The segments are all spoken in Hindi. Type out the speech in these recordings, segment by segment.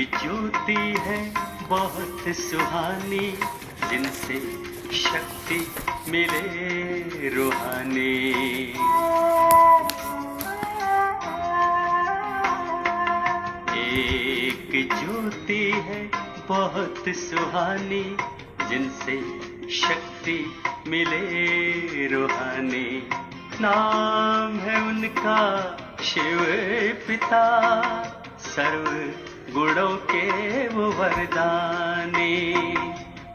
ज्योति है बहुत सुहानी, जिनसे शक्ति मिले रूहानी। एक ज्योति है बहुत सुहानी, जिनसे शक्ति मिले रूहानी। नाम है उनका शिव पिता, सर्व गुणों के वो वरदानी।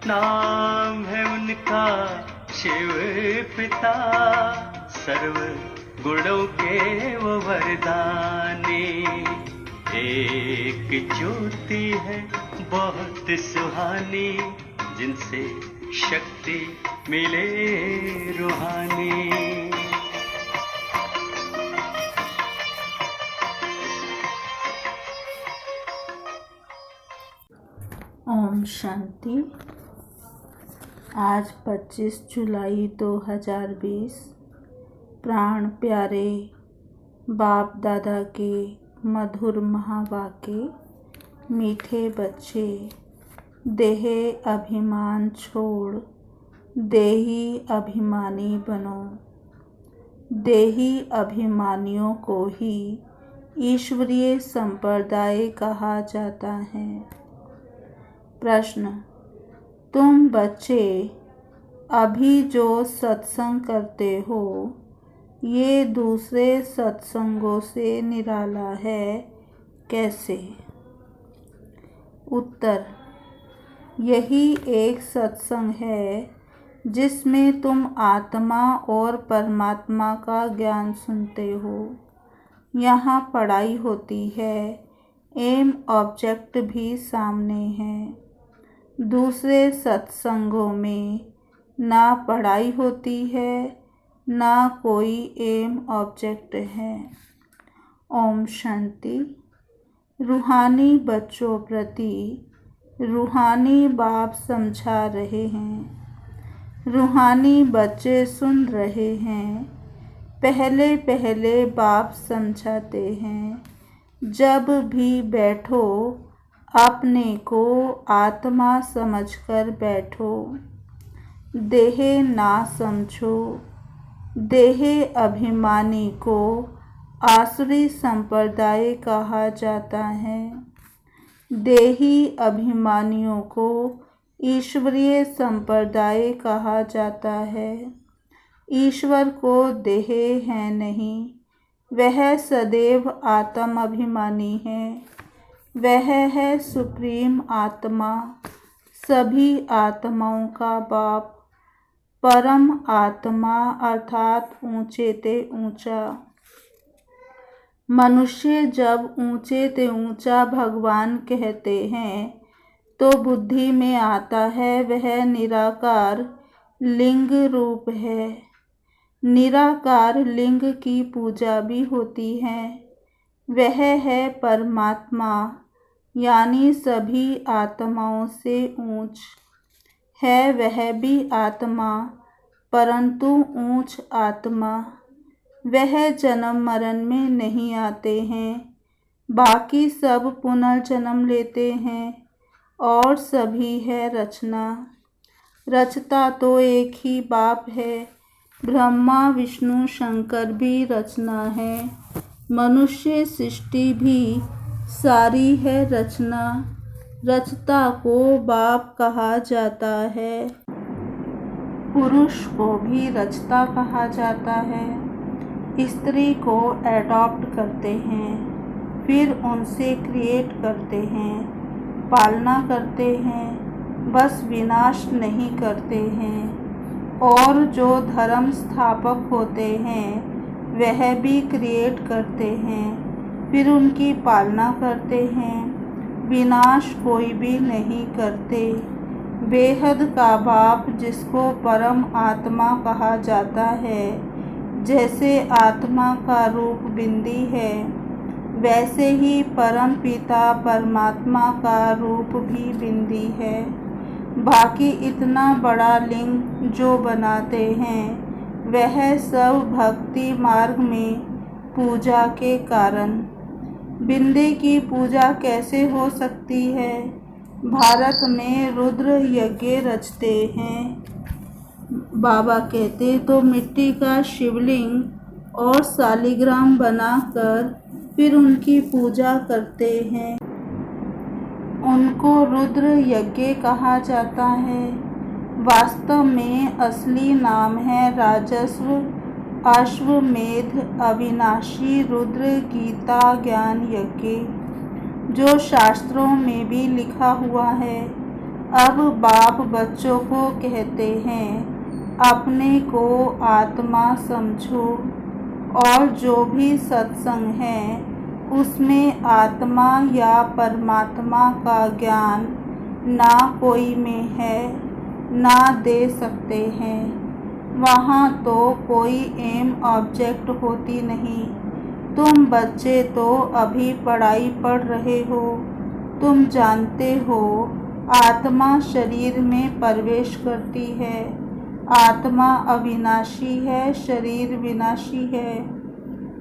नाम है उनका शिव पिता, सर्व गुणों के वो वरदानी। एक ज्योति है बहुत सुहानी, जिनसे शक्ति मिले रूहानी। ओम शांति। आज 25 जुलाई 2020 प्राण प्यारे बाप दादा के मधुर महावाक्य। मीठे बच्चे, देहे अभिमान छोड़ देही अभिमानी बनो। देही अभिमानियों को ही ईश्वरीय संप्रदाय कहा जाता है। प्रश्न: तुम बच्चे अभी जो सत्संग करते हो, ये दूसरे सत्संगों से निराला है, कैसे? उत्तर: यही एक सत्संग है जिसमें तुम आत्मा और परमात्मा का ज्ञान सुनते हो। यहाँ पढ़ाई होती है, एम ऑब्जेक्ट भी सामने है। दूसरे सत्संगों में ना पढ़ाई होती है, ना कोई एम ऑब्जेक्ट है। ओम शांति। रूहानी बच्चों प्रति रूहानी बाप समझा रहे हैं। रूहानी बच्चे सुन रहे हैं। पहले पहले बाप समझाते हैं, जब भी बैठो अपने को आत्मा समझकर बैठो। देह ना समझो। देह अभिमानी को आसुरी संप्रदाय कहा जाता है। देही अभिमानियों को ईश्वरीय संप्रदाय कहा जाता है। ईश्वर को देह है नहीं, वह सदैव आत्म अभिमानी है। वह है सुप्रीम आत्मा, सभी आत्माओं का बाप, परम आत्मा अर्थात ऊंचे ते ऊंचा। मनुष्य जब ऊंचे ते ऊंचा भगवान कहते हैं तो बुद्धि में आता है वह निराकार लिंग रूप है। निराकार लिंग की पूजा भी होती है। वह है परमात्मा, यानी सभी आत्माओं से ऊंच है। वह भी आत्मा, परंतु ऊंच आत्मा। वह जन्म मरण में नहीं आते हैं। बाकी सब पुनर्जन्म लेते हैं और सभी है रचना। रचता तो एक ही बाप है। ब्रह्मा विष्णु शंकर भी रचना है। मनुष्य सृष्टि भी सारी है रचना। रचता को बाप कहा जाता है। पुरुष को भी रचता कहा जाता है। स्त्री को एडॉप्ट करते हैं, फिर उनसे क्रिएट करते हैं, पालना करते हैं, बस विनाश नहीं करते हैं। और जो धर्म स्थापक होते हैं वह भी क्रिएट करते हैं, फिर उनकी पालना करते हैं। विनाश कोई भी नहीं करते। बेहद का बाप जिसको परम आत्मा कहा जाता है, जैसे आत्मा का रूप बिंदी है, वैसे ही परम पिता परमात्मा का रूप भी बिंदी है। बाकी इतना बड़ा लिंग जो बनाते हैं वह सब भक्ति मार्ग में पूजा के कारण। बिंदे की पूजा कैसे हो सकती है? भारत में रुद्र यज्ञ रचते हैं। बाबा कहते तो मिट्टी का शिवलिंग और शालिग्राम बनाकर फिर उनकी पूजा करते हैं। उनको रुद्र यज्ञ कहा जाता है। वास्तव में असली नाम है राजस्व अश्वमेध अविनाशी रुद्र गीता ज्ञान यज्ञ, जो शास्त्रों में भी लिखा हुआ है। अब बाप बच्चों को कहते हैं, अपने को आत्मा समझो और जो भी सत्संग है उसमें आत्मा या परमात्मा का ज्ञान ना कोई में है ना दे सकते हैं। वहाँ तो कोई एम ऑब्जेक्ट होती नहीं। तुम बच्चे तो अभी पढ़ाई पढ़ रहे हो। तुम जानते हो आत्मा शरीर में प्रवेश करती है। आत्मा अविनाशी है, शरीर विनाशी है।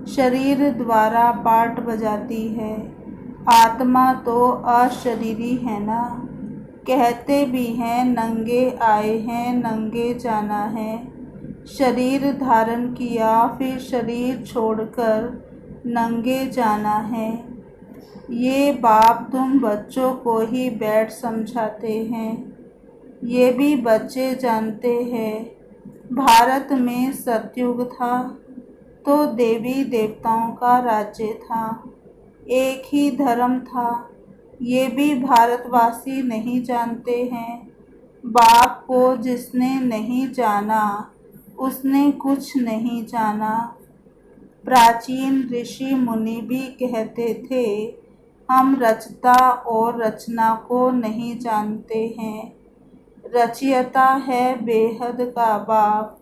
शरीर द्वारा पाठ बजाती है। आत्मा तो अशरीरी है ना। कहते भी हैं नंगे आए हैं नंगे जाना है। शरीर धारण किया फिर शरीर छोड़कर नंगे जाना है। ये बाप तुम बच्चों को ही बैठ समझाते हैं। ये भी बच्चे जानते हैं। भारत में सतयुग था तो देवी देवताओं का राज्य था, एक ही धर्म था। ये भी भारतवासी नहीं जानते हैं। बाप को जिसने नहीं जाना उसने कुछ नहीं जाना। प्राचीन ऋषि मुनि भी कहते थे, हम रचता और रचना को नहीं जानते हैं। रचयिता है बेहद का बाप,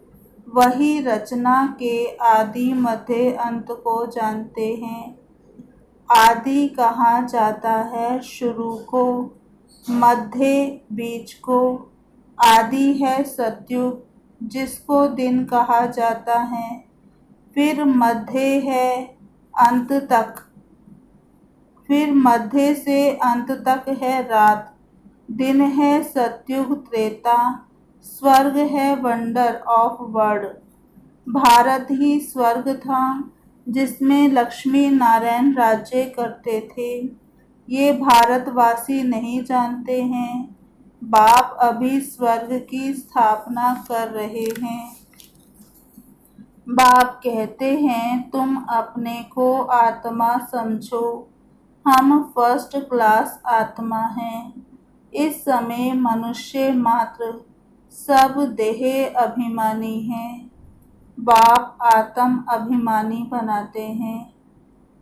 वही रचना के आदि मध्य अंत को जानते हैं। आदि कहा जाता है शुरू को, मध्य बीच को। आदि है सतयुग जिसको दिन कहा जाता है। फिर मध्य है अंत तक, फिर मध्य से अंत तक है रात। दिन है सतयुग त्रेता, स्वर्ग है वंडर ऑफ वर्ल्ड। भारत ही स्वर्ग था जिसमें लक्ष्मी नारायण राज्य करते थे। ये भारतवासी नहीं जानते हैं। बाप अभी स्वर्ग की स्थापना कर रहे हैं। बाप कहते हैं तुम अपने को आत्मा समझो। हम फर्स्ट क्लास आत्मा हैं। इस समय मनुष्य मात्र सब देह अभिमानी हैं। बाप आत्म अभिमानी बनाते हैं।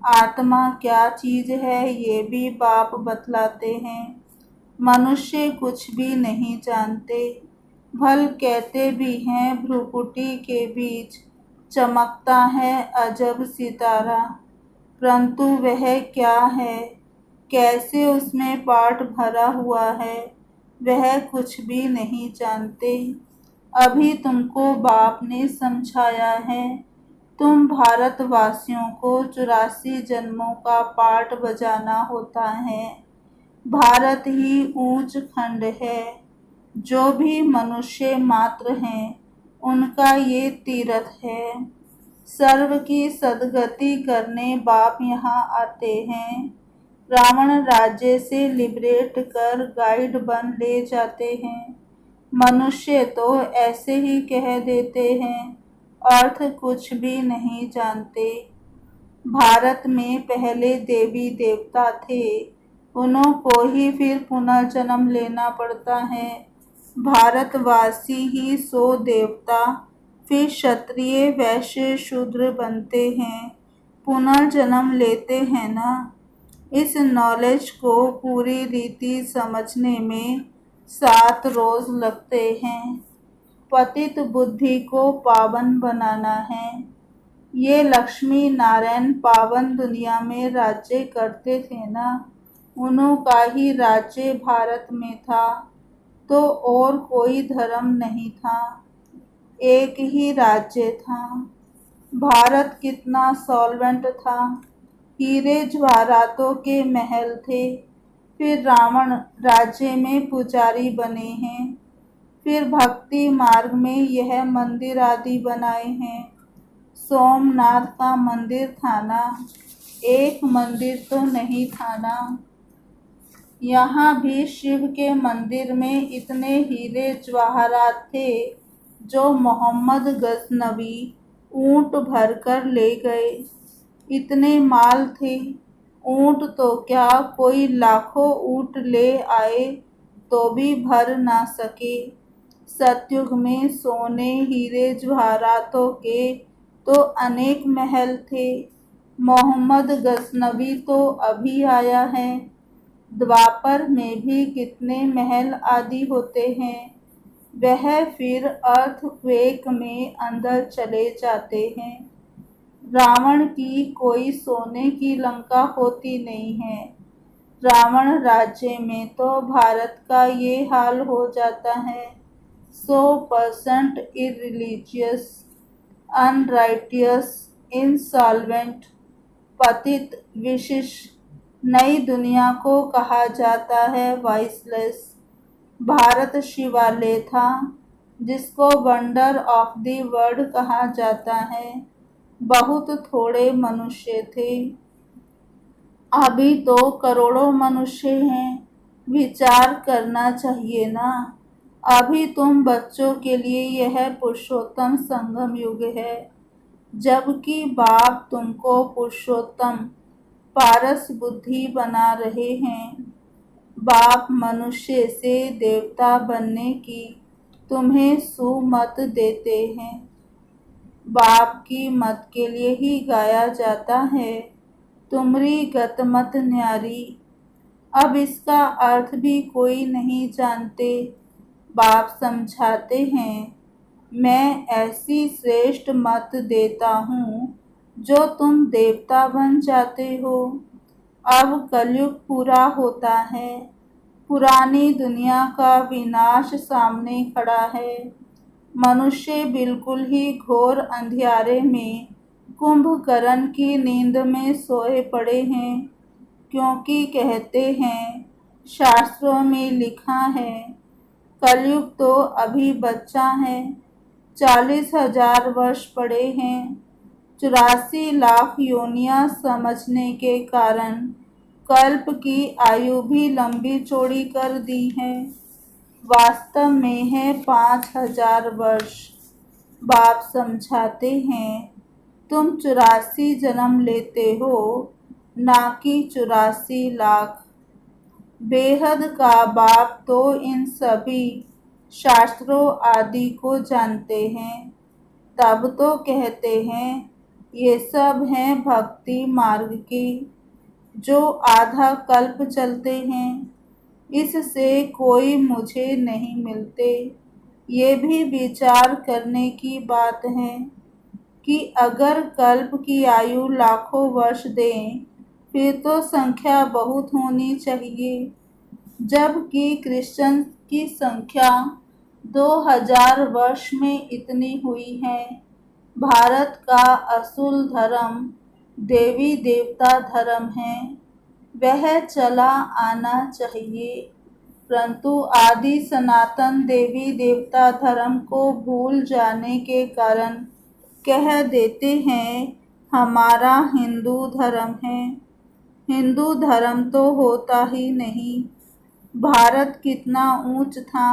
आत्मा क्या चीज है ये भी बाप बतलाते हैं। मनुष्य कुछ भी नहीं जानते। भल कहते भी हैं भ्रुकुटी के बीच चमकता है अजब सितारा, परंतु वह क्या है, कैसे उसमें पाठ भरा हुआ है, वह कुछ भी नहीं जानते। अभी तुमको बाप ने समझाया है। तुम भारतवासियों को 84 जन्मों का पाठ बजाना होता है। भारत ही ऊंच खंड है। जो भी मनुष्य मात्र हैं उनका ये तीर्थ है। सर्व की सदगति करने बाप यहाँ आते हैं। रावण राज्य से लिबरेट कर गाइड बन ले जाते हैं। मनुष्य तो ऐसे ही कह देते हैं, अर्थ कुछ भी नहीं जानते। भारत में पहले देवी देवता थे, उन्हों को ही फिर पुनर्जन्म लेना पड़ता है। भारतवासी ही 100 देवता फिर क्षत्रिय वैश्य शूद्र बनते हैं, पुनर्जन्म लेते हैं ना। इस नॉलेज को पूरी रीति समझने में 7 रोज लगते हैं। पतित बुद्धि को पावन बनाना है। ये लक्ष्मी नारायण पावन दुनिया में राज्य करते थे ना, उन्हों का ही राज्य भारत में था, तो और कोई धर्म नहीं था, एक ही राज्य था। भारत कितना सॉल्वेंट था। हीरे जवाहरातों के महल थे। फिर रावण राज्य में पुजारी बने हैं। फिर भक्ति मार्ग में यह मंदिर आदि बनाए हैं। सोमनाथ का मंदिर था ना, एक मंदिर तो नहीं था ना। यहाँ भी शिव के मंदिर में इतने हीरे जवाहरात थे जो मोहम्मद गजनवी ऊंट भरकर ले गए। इतने माल थे, ऊंट तो क्या कोई लाखों ऊंट ले आए तो भी भर ना सके। सतयुग में सोने हीरे जवाहरातों के तो अनेक महल थे। मोहम्मद गजनवी तो अभी आया है। द्वापर में भी कितने महल आदि होते हैं, वह फिर अर्थक्वेक में अंदर चले जाते हैं। रावण की कोई सोने की लंका होती नहीं है। रावण राज्य में तो भारत का ये हाल हो जाता है। 100% इररिलीजियस, अनराइटियस, इंसॉल्वेंट, पतित, विशिष्ट। नई दुनिया को कहा जाता है वाइसलेस। भारत शिवालय था जिसको वंडर ऑफ द वर्ल्ड कहा जाता है। बहुत थोड़े मनुष्य थे, अभी तो करोड़ों मनुष्य हैं। विचार करना चाहिए ना। अभी तुम बच्चों के लिए यह पुरुषोत्तम संगम युग है, जबकि बाप तुमको पुरुषोत्तम पारस बुद्धि बना रहे हैं। बाप मनुष्य से देवता बनने की तुम्हें सुमत देते हैं। बाप की मत के लिए ही गाया जाता है, तुमरी गत मत न्यारी। अब इसका अर्थ भी कोई नहीं जानते। बाप समझाते हैं, मैं ऐसी श्रेष्ठ मत देता हूँ जो तुम देवता बन जाते हो। अब कलयुग पूरा होता है, पुरानी दुनिया का विनाश सामने खड़ा है। मनुष्य बिल्कुल ही घोर अंधियारे में कुंभकर्ण की नींद में सोए पड़े हैं, क्योंकि कहते हैं, शास्त्रों में लिखा है, कलयुग तो अभी बच्चा है। 40,000 वर्ष पड़े हैं। 84 लाख योनियां समझने के कारण कल्प की आयु भी लंबी चौड़ी कर दी है। वास्तव में है 5,000 वर्ष। बाप समझाते हैं, तुम 84 जन्म लेते हो, ना कि 84 लाख। बेहद का बाप तो इन सभी शास्त्रों आदि को जानते हैं, तब तो कहते हैं, ये सब हैं भक्ति मार्ग की, जो आधा कल्प चलते हैं। इससे कोई मुझे नहीं मिलते। ये भी विचार करने की बात है कि अगर कल्प की आयु लाखों वर्ष दें, फिर तो संख्या बहुत होनी चाहिए, जबकि कृष्ण की संख्या 2000 वर्ष में इतनी हुई है। भारत का असूल धर्म देवी देवता धर्म है, वह चला आना चाहिए, परंतु आदि सनातन देवी देवता धर्म को भूल जाने के कारण कह देते हैं, हमारा हिंदू धर्म है। हिंदू धर्म तो होता ही नहीं। भारत कितना ऊंच था।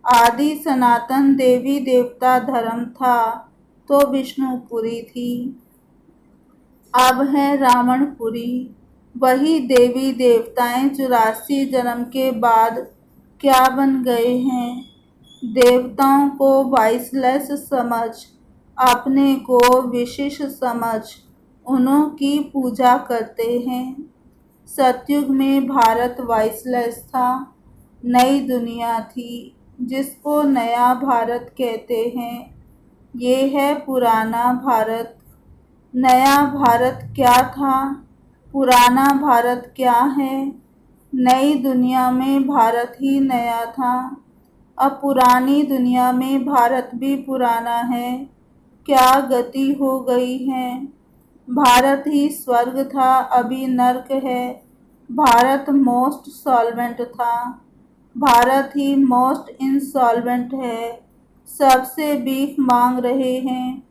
आदि सनातन देवी देवता धर्म था तो विष्णुपुरी थी, अब है रावणपुरी। वही देवी देवताएं 84 जन्म के बाद क्या बन गए हैं। देवताओं को वाइसलेस समझ, अपने को विशिष्ट समझ उन्हों की पूजा करते हैं। सतयुग में भारत वाइसलेस था, नई दुनिया थी, जिसको नया भारत कहते हैं। ये है पुराना भारत। नया भारत क्या था, पुराना भारत क्या है। नई दुनिया में भारत ही नया था, अब पुरानी दुनिया में भारत भी पुराना है। क्या गति हो गई है। भारत ही स्वर्ग था, अभी नर्क है। भारत मोस्ट सॉल्वेंट था, भारत ही मोस्ट इंसॉल्वेंट है। सबसे भीख मांग रहे हैं,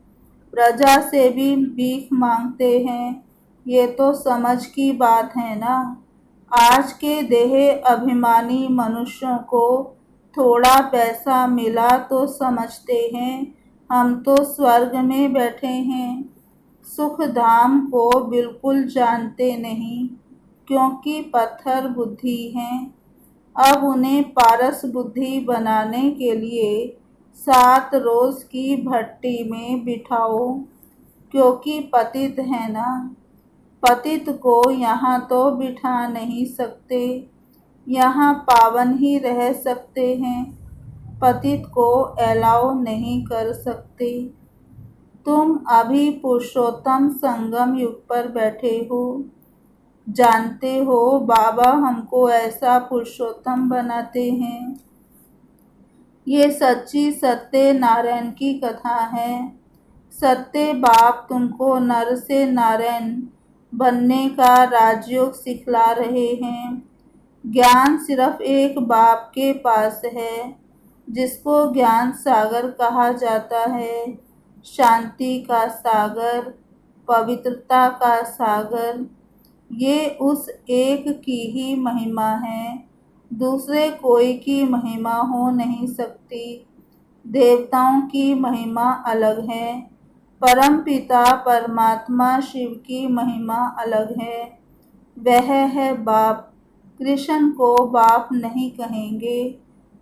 प्रजा से भी भीख मांगते हैं। ये तो समझ की बात है ना। आज के देह अभिमानी मनुष्यों को थोड़ा पैसा मिला तो समझते हैं हम तो स्वर्ग में बैठे हैं। सुख धाम को बिल्कुल जानते नहीं, क्योंकि पत्थर बुद्धि हैं। अब उन्हें पारस बुद्धि बनाने के लिए 7 रोज की भट्टी में बिठाओ, क्योंकि पतित है ना। पतित को यहाँ तो बिठा नहीं सकते, यहाँ पावन ही रह सकते हैं, पतित को अलाउ नहीं कर सकते। तुम अभी पुरुषोत्तम संगम युग पर बैठे हो। जानते हो बाबा हमको ऐसा पुरुषोत्तम बनाते हैं। ये सच्ची सत्य नारायण की कथा है। सत्य बाप तुमको नर से नारायण बनने का राजयोग सिखला रहे हैं। ज्ञान सिर्फ एक बाप के पास है, जिसको ज्ञान सागर कहा जाता है। शांति का सागर, पवित्रता का सागर, ये उस एक की ही महिमा है, दूसरे कोई की महिमा हो नहीं सकती। देवताओं की महिमा अलग है, परम पिता परमात्मा शिव की महिमा अलग है। वह है बाप। कृष्ण को बाप नहीं कहेंगे।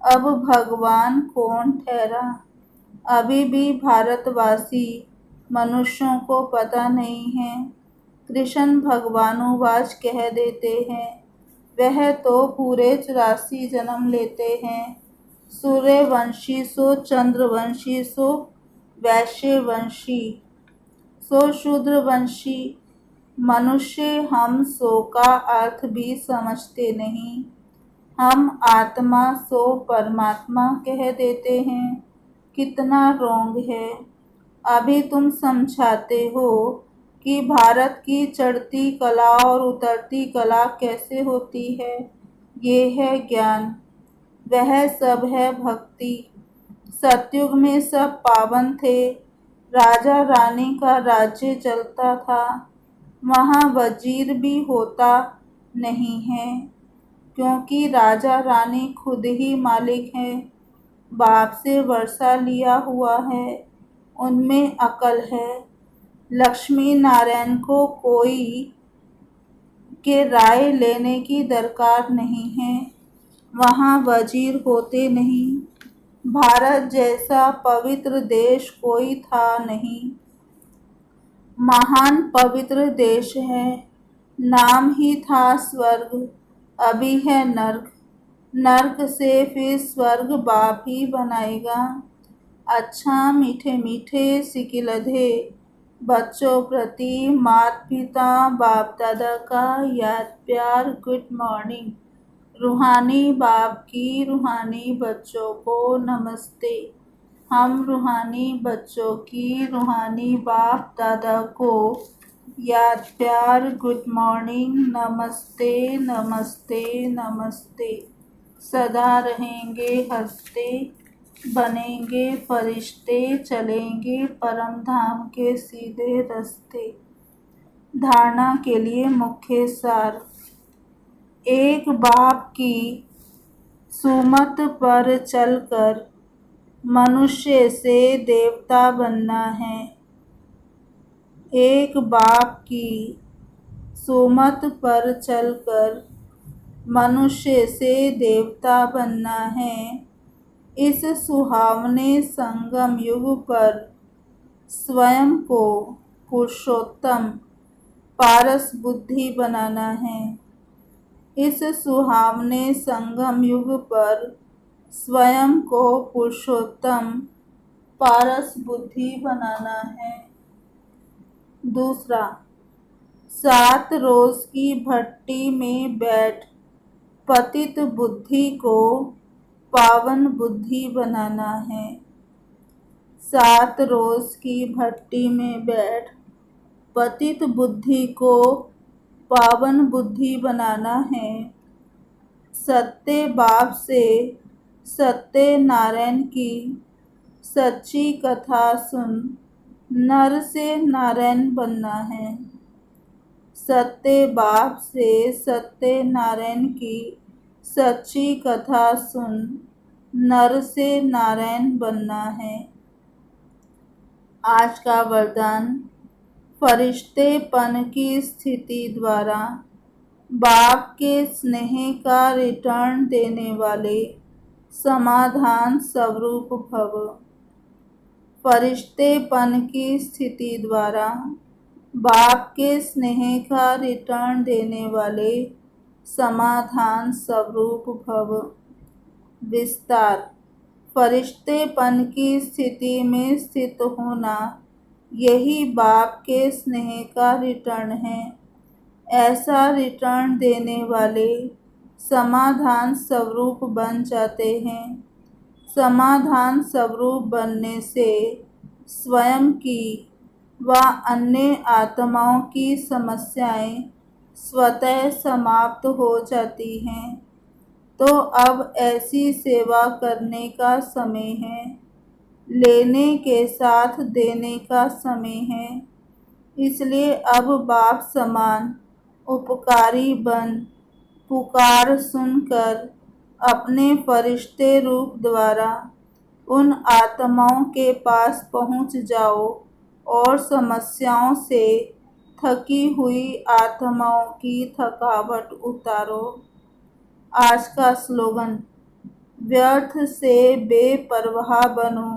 अब भगवान कौन ठहरा? अभी भी भारतवासी मनुष्यों को पता नहीं है। कृष्ण भगवानुवाच कह देते हैं, वह तो पूरे 84 जन्म लेते हैं। सूर्यवंशी सो चंद्रवंशी सो वैश्यवंशी सो शूद्रवंशी। मनुष्य हम सो का अर्थ भी समझते नहीं। हम आत्मा सो परमात्मा कह देते हैं। कितना रोंग है। अभी तुम समझाते हो कि भारत की चढ़ती कला और उतरती कला कैसे होती है। ये है ज्ञान, वह सब है भक्ति। सतयुग में सब पावन थे, राजा रानी का राज्य चलता था। वहाँ वजीर भी होता नहीं है, क्योंकि राजा रानी खुद ही मालिक हैं। बाप से वर्षा लिया हुआ है, उनमें अकल है। लक्ष्मी नारायण को कोई के राय लेने की दरकार नहीं है, वहाँ वजीर होते नहीं। भारत जैसा पवित्र देश कोई था नहीं। महान पवित्र देश है, नाम ही था स्वर्ग, अभी है नर्क। नर्क से फिर स्वर्ग बाप ही बनाएगा। अच्छा मीठे मीठे सिकिलधे बच्चों प्रति माता पिता बाप दादा का याद प्यार गुड मॉर्निंग। रूहानी बाप की रूहानी बच्चों को नमस्ते। हम रूहानी बच्चों की रूहानी बाप दादा को याद प्यार गुड मॉर्निंग, नमस्ते नमस्ते नमस्ते। सदा रहेंगे हंसते, बनेंगे फरिश्ते, चलेंगे परम धाम के सीधे रास्ते। धारणा के लिए मुख्य सार। एक बाप की सुमत पर चलकर मनुष्य से देवता बनना है। एक बाप की सुमत पर चलकर मनुष्य से देवता बनना है। इस सुहावने संगम युग पर स्वयं को पुरुषोत्तम पारस बुद्धि बनाना है। इस सुहावने संगम युग पर स्वयं को पुरुषोत्तम पारस बुद्धि बनाना है। दूसरा, 7 रोज की भट्टी में बैठ पतित बुद्धि को पावन बुद्धि बनाना है। 7 रोज की भट्टी में बैठ पतित बुद्धि को पावन बुद्धि बनाना है। सत्य बाप से सत्य नारायण की सच्ची कथा सुन नर से नारायण बनना है। सत्य बाप से सत्य नारायण की सच्ची कथा सुन नर से नारायण बनना है। आज का वरदान, फरिश्तेपन की स्थिति द्वारा बाप के स्नेह का रिटर्न देने वाले समाधान स्वरूप भव। फरिश्तेपन की स्थिति द्वारा बाप के स्नेह का रिटर्न देने वाले समाधान स्वरूप भव। विस्तार, फरिश्तेपन की स्थिति में स्थित होना यही बाप के स्नेह का रिटर्न है। ऐसा रिटर्न देने वाले समाधान स्वरूप बन जाते हैं। समाधान स्वरूप बनने से स्वयं की व अन्य आत्माओं की समस्याएं स्वतः समाप्त हो जाती हैं। तो अब ऐसी सेवा करने का समय है। लेने के साथ देने का समय है। इसलिए अब बाप समान उपकारी बन पुकार सुनकर अपने फरिश्ते रूप द्वारा उन आत्माओं के पास पहुंच जाओ और समस्याओं से थकी हुई आत्माओं की थकावट उतारो। आज का स्लोगन, व्यर्थ से बेपरवाह बनो,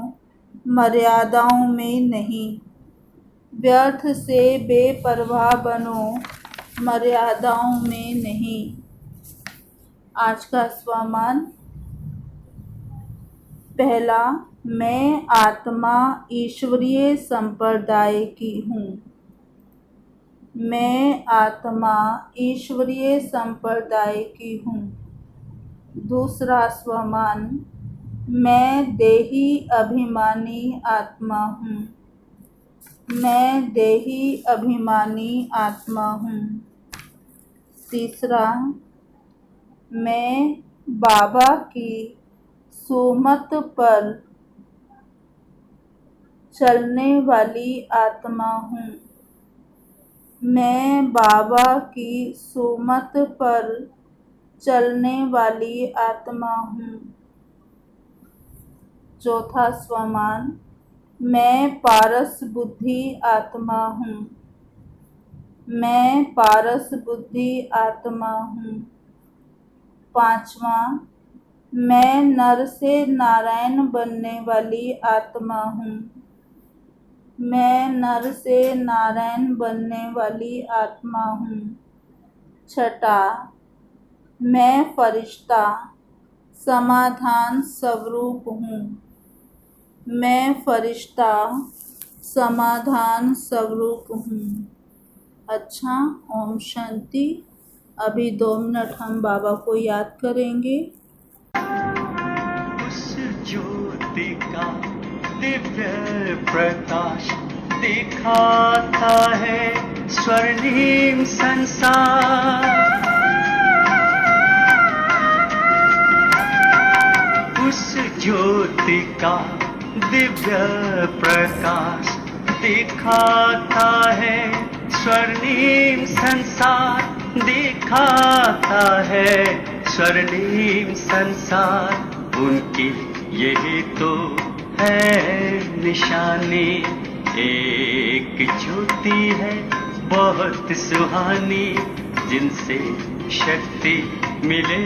मर्यादाओं में नहीं। व्यर्थ से बेपरवाह बनो, मर्यादाओं में नहीं। आज का स्वमान, पहला, मैं आत्मा ईश्वरीय संप्रदाय की हूँ। मैं आत्मा ईश्वरीय संप्रदाय की हूँ। दूसरा स्वमान, मैं देही अभिमानी आत्मा हूँ। मैं देही अभिमानी आत्मा हूँ। तीसरा, मैं बाबा की सुमत पर चलने वाली आत्मा हूँ। मैं बाबा की सुमत पर चलने वाली आत्मा हूँ। चौथा स्वमान, मैं पारस बुद्धि आत्मा हूँ। मैं पारस बुद्धि आत्मा हूँ। पांचवा, मैं नर से नारायण बनने वाली आत्मा हूँ। मैं नर से नारायण बनने वाली आत्मा हूँ। छठा, मैं फरिश्ता समाधान स्वरूप हूँ। मैं फरिश्ता समाधान स्वरूप हूँ। अच्छा, ओम शांति। अभी 2 मिनट हम बाबा को याद करेंगे। उस ज्योति का दिव्य प्रकाश दिखाता है स्वर्णिम संसार। उस ज्योति का दिव्य प्रकाश दिखाता है स्वर्णिम संसार। दिखाता है स्वर्णिम संसार। उनकी यही तो है निशानी। एक ज्योति है बहुत सुहानी, जिनसे शक्ति मिले